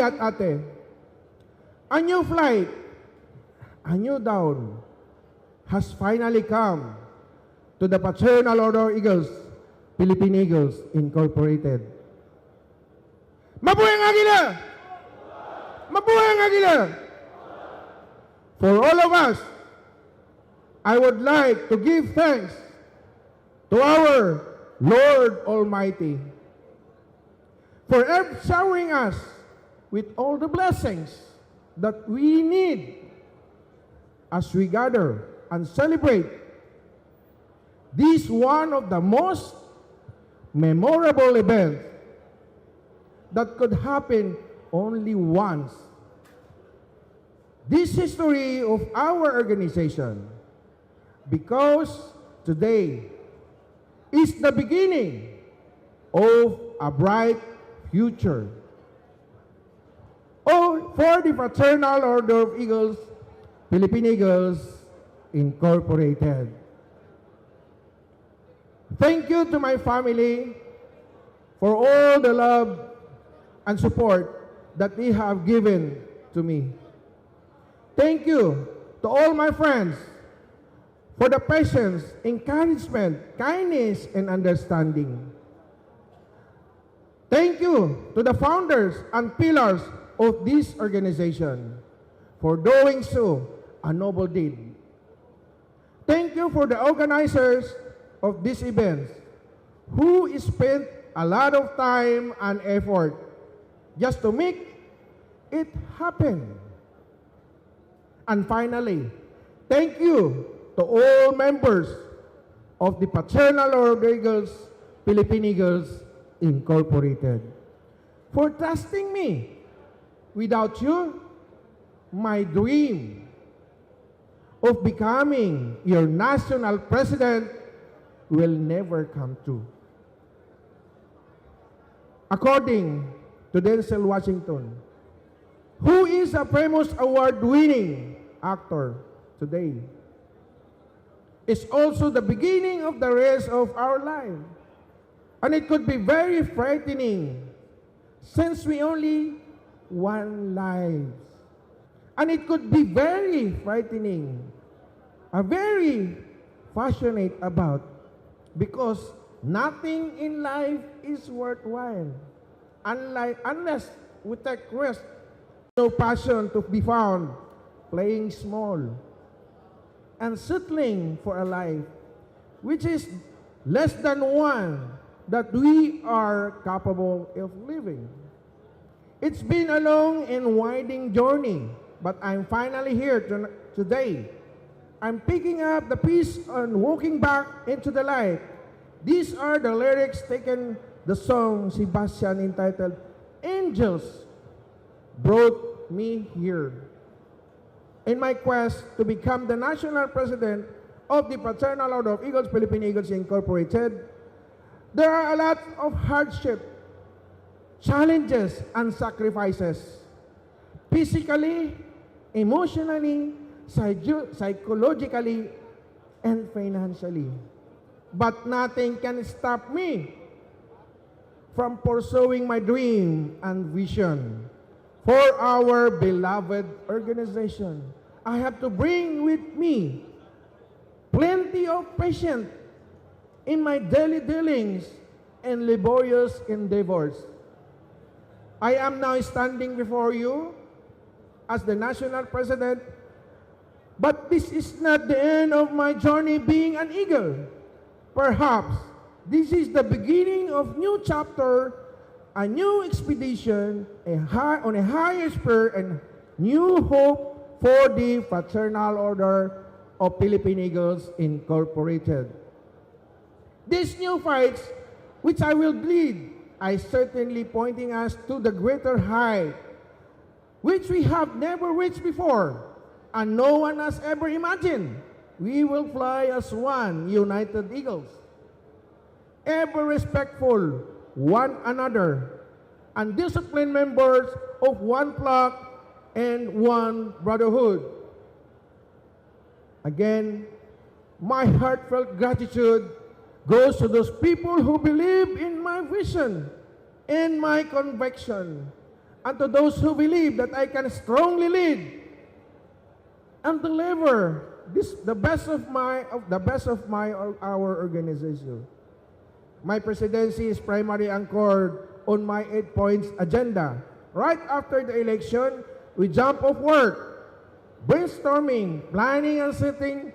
At ate, a new flight, a new dawn has finally come to the Fraternal Order of Eagles, Philippine Eagles Incorporated. Mabuhay ang Agila! Mabuhay ang Agila! For all of us, I would like to give thanks to our Lord Almighty for showering us with all the blessings that we need as we gather and celebrate this one of the most memorable events that could happen only once. This history of our organization, because today is the beginning of a bright future. For the Fraternal Order of Eagles, Philippine Eagles Incorporated. Thank you to my family for all the love and support that they have given to me. Thank you to all my friends for the patience, encouragement, kindness, and understanding. Thank you to the founders and pillars of this organization for doing so a noble deed. Thank you for the organizers of these events who spent a lot of time and effort just to make it happen. And finally, thank you to all members of the Fraternal Order of Eagles, Philippine Eagles Incorporated, for trusting me. Without you, my dream of becoming your national president will never come true. According to Denzel Washington, who is a famous award-winning actor today, is also the beginning of the rest of our life. And it could be very frightening since we only one life. And it could be very frightening, very passionate about, because nothing in life is worthwhile unless we take risk. No passion to be found playing small and settling for a life which is less than one that we are capable of living. It's been a long and winding journey, but I'm finally here today. I'm picking up the piece on walking back into the light. These are the lyrics taken the song Sebastian entitled Angels Brought Me Here. In my quest to become the national president of the Fraternal Order of Eagles, Philippine Eagles Incorporated, there are a lot of hardship, challenges, and sacrifices, physically, emotionally, psychologically, and financially. But nothing can stop me from pursuing my dream and vision for our beloved organization. I have to bring with me plenty of patience in my daily dealings and laborious endeavors. I am now standing before you as the national president, but this is not the end of my journey being an eagle. Perhaps this is the beginning of new chapter, a new expedition, on a higher spur, and new hope for the Fraternal Order of Philippine Eagles Incorporated. These new fights, which I will lead, I certainly pointing us to the greater height, which we have never reached before, and no one has ever imagined. We will fly as one united eagles, ever respectful one another, and disciplined members of one flock and one brotherhood. Again, my heartfelt gratitude goes to those people who believe in my vision and my conviction, and to those who believe that I can strongly lead and deliver the best of our organization. My presidency is primarily anchored on my 8 points agenda. Right after the election, we jump off work, brainstorming, planning, and setting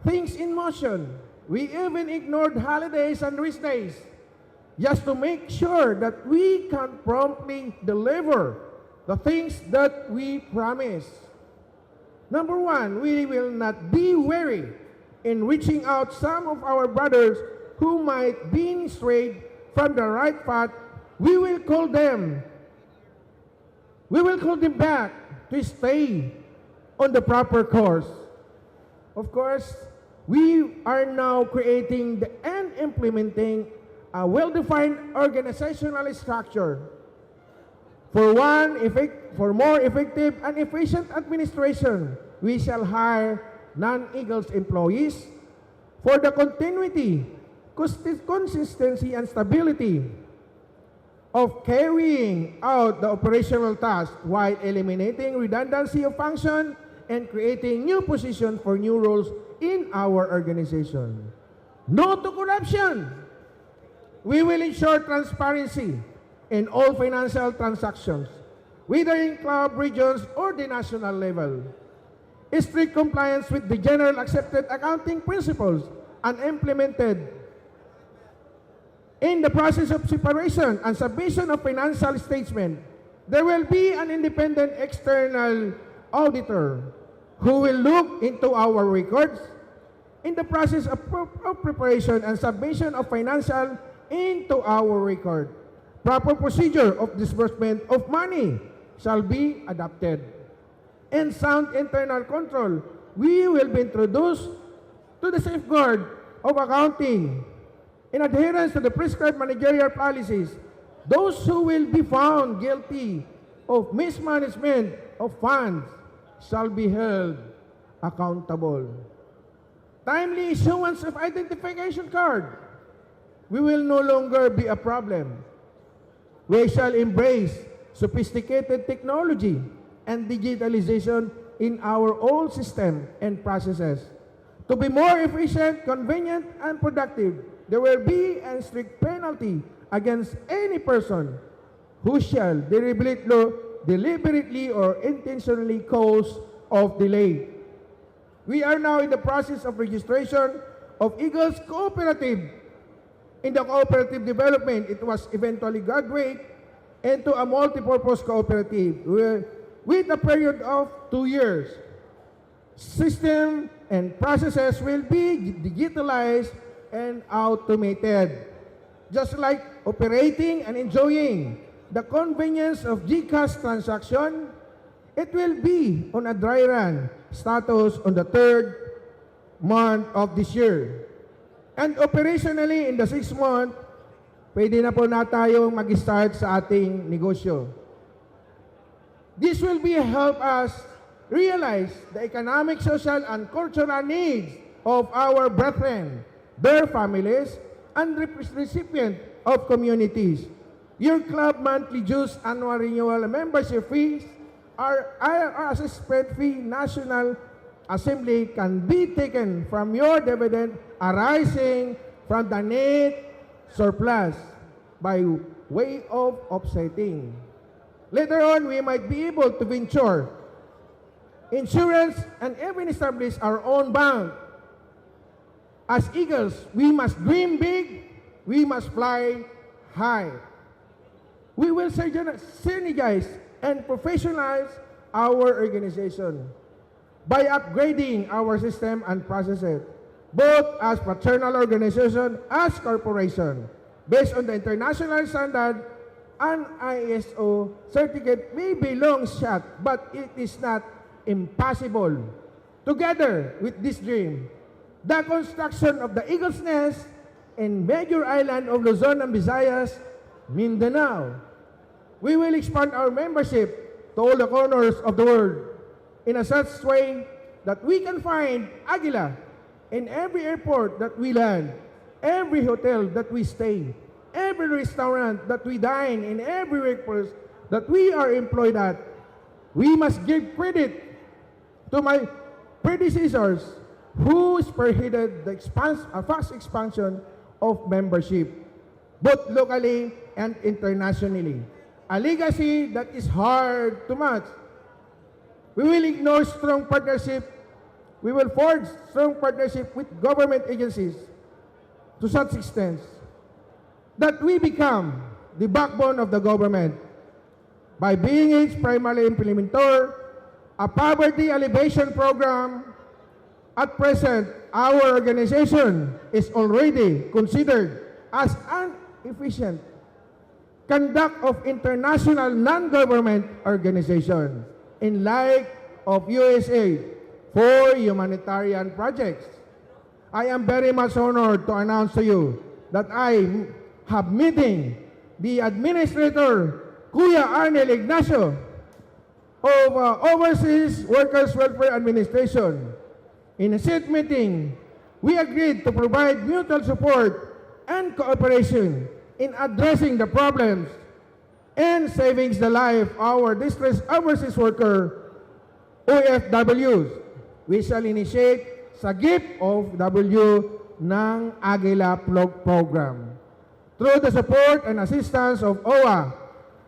things in motion. We even ignored holidays and rest days just to make sure that we can promptly deliver the things that we promise. Number one, we will not be wary in reaching out some of our brothers who might be strayed from the right path. We will call them back to stay on the proper course. Of course, we are now creating and implementing a well-defined organizational structure for more effective and efficient administration. We shall hire non-Eagles employees for the continuity, consistency, and stability of carrying out the operational task while eliminating redundancy of function and creating new positions for new roles in our organization. No to corruption. We will ensure transparency in all financial transactions, whether in club, regions, or the national level. Strict compliance with the general accepted accounting principles and implemented in the process of separation and submission of financial statement. There will be an independent external auditor who will look into our records in the process of preparation and submission of financial into our record. Proper procedure of disbursement of money shall be adopted. And sound internal control will be introduced to the safeguard of accounting. In adherence to the prescribed managerial policies, those who will be found guilty of mismanagement of funds shall be held accountable. Timely issuance of identification card will no longer be a problem. We shall embrace sophisticated technology and digitalization in our own system and processes. To be more efficient, convenient, and productive, there will be a strict penalty against any person who shall deliberately or intentionally cause of delay. We are now in the process of registration of Eagles Cooperative. In the cooperative development, it was eventually graduated into a multi-purpose cooperative with a period of 2 years. System and processes will be digitalized and automated. Just like operating and enjoying the convenience of GCash transaction, it will be on a dry run status on the 3rd month of this year. And operationally, in the 6th month, pwede na po na tayong mag-start sa ating negosyo. This will help us realize the economic, social, and cultural needs of our brethren, their families, and recipient of communities. Your club monthly dues, annual renewal membership fees, our assessment fee, National Assembly can be taken from your dividend arising from the net surplus by way of offsetting. Later on, we might be able to venture insurance and even establish our own bank. As Eagles, we must dream big, we must fly high. We will synergize and professionalize our organization by upgrading our system and processes, both as fraternal organization as corporation. Based on the international standard, an ISO certificate may be long shot, but it is not impossible. Together with this dream, the construction of the Eagle's Nest in major island of Luzon and Visayas, Mindanao, we will expand our membership to all the corners of the world in a such way that we can find Aguila in every airport that we land, every hotel that we stay, every restaurant that we dine, in every workplace that we are employed at, we must give credit to my predecessors who spearheaded the fast expansion of membership, both locally and internationally. A legacy that is hard to match. We will ignore strong partnership. We will forge strong partnership with government agencies to such extent that we become the backbone of the government by being its primary implementer, a poverty alleviation program. At present, our organization is already considered as an efficient conduct of international non-government organizations in like of USA for humanitarian projects. I am very much honored to announce to you that I have meeting the Administrator Kuya Ignacio of Overseas Workers Welfare Administration. In a set meeting, we agreed to provide mutual support and cooperation in addressing the problems and saving the life of our distressed overseas worker, OFWs. We shall initiate sa gift of W ng Agila Plug Program through the support and assistance of OWA.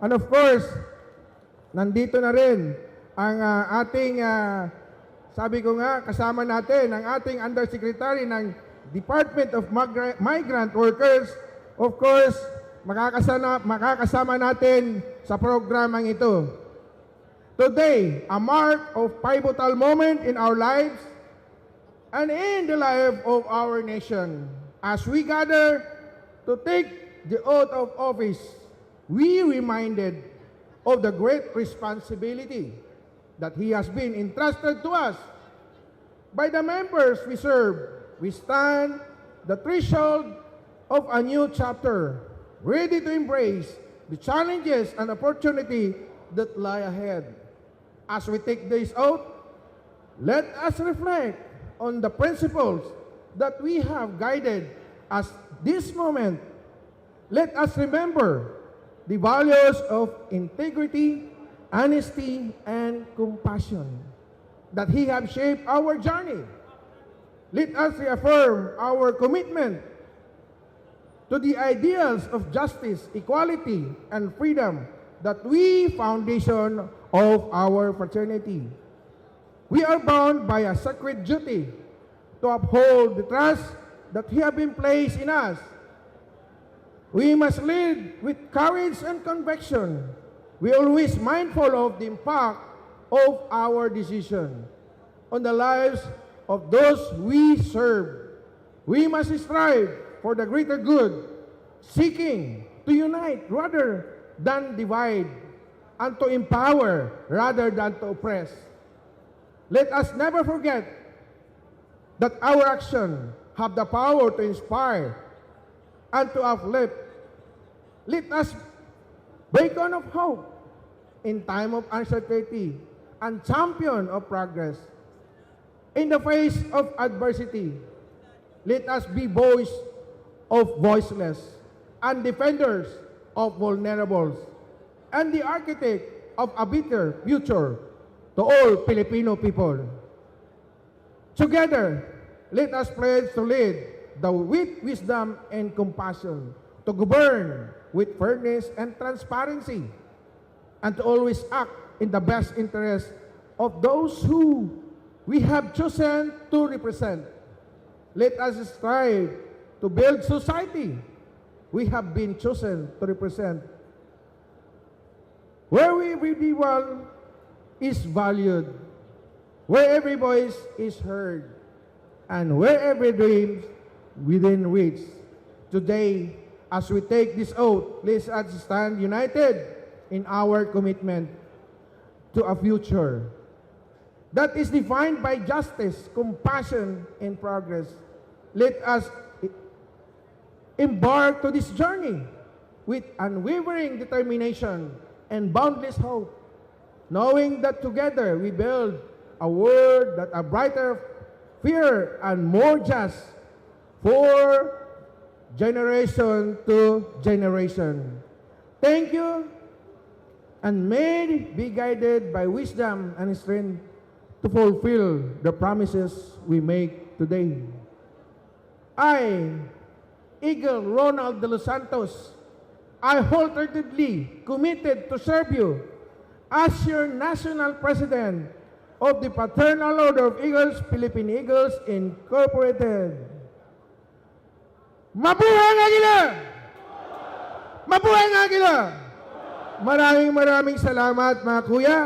And of course, nandito na rin ang ating, sabi ko nga, kasama natin ang ating Undersecretary ng Department of Migrant Workers. Of course, makakasama natin sa programang ito. Today, a mark of pivotal moment in our lives and in the life of our nation. As we gather to take the oath of office, we reminded of the great responsibility that He has been entrusted to us. By the members we serve, we stand the threshold of a new chapter, ready to embrace the challenges and opportunity that lie ahead. As we take this oath, let us reflect on the principles that we have guided us this moment. Let us remember the values of integrity, honesty, and compassion that He have shaped our journey. Let us reaffirm our commitment to the ideals of justice, equality, and freedom that we foundation of our fraternity. We are bound by a sacred duty to uphold the trust that He have been placed in us. We must lead with courage and conviction. We are always mindful of the impact of our decision on the lives of those we serve. We must strive for the greater good, seeking to unite rather than divide, and to empower rather than to oppress. Let us never forget that our actions have the power to inspire and to uplift. Let us beacon of hope in time of uncertainty and champion of progress. In the face of adversity, let us be voice of voiceless and defenders of vulnerables and the architect of a better future to all Filipino people. Together, let us pledge to lead with wisdom and compassion, to govern with fairness and transparency, and to always act in the best interest of those who we have chosen to represent. Let us strive to build society we have been chosen to represent, where every individual is valued, where every voice is heard, and where every dream within reach. Today, as we take this oath, let us stand united in our commitment to a future that is defined by justice, compassion, and progress. Let us embark to this journey with unwavering determination and boundless hope, knowing that together we build a world that a brighter, fairer, and more just for generation to generation. Thank you, and may be guided by wisdom and strength to fulfill the promises we make today. I, Eagle Ronald de los Santos, I wholeheartedly committed to serve you as your National President of the Fraternal Order of Eagles, Philippine Eagles Incorporated. Mabuhay ang Agila! Mabuhay ang Agila! Maraming salamat mga kuya.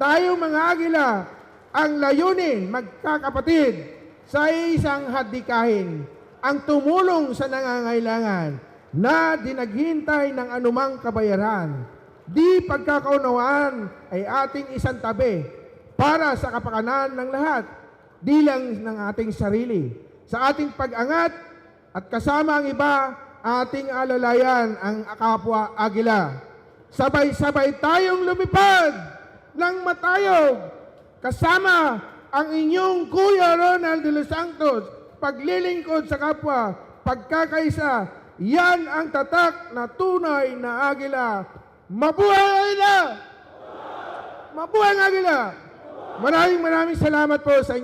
Tayong mga Agila, ang layunin, magkakapatid, sa isang hadikahin, ang tumulong sa nangangailangan na dinaghintay ng anumang kabayaran. Di pagkakaunawaan ay ating isang tabi para sa kapakanan ng lahat, di lang ng ating sarili. Sa ating pag-angat at kasama ang iba, ating alalayan ang kapwa Agila. Sabay-sabay tayong lumipad ng matayog kasama ang inyong Kuya Ronald de los Santos, paglilingkod sa kapwa, pagkakaisa, yan ang tatak na tunay na Agila. Mabuhay ang Agila! Mabuhay ang Agila! Maraming salamat po sa inyo.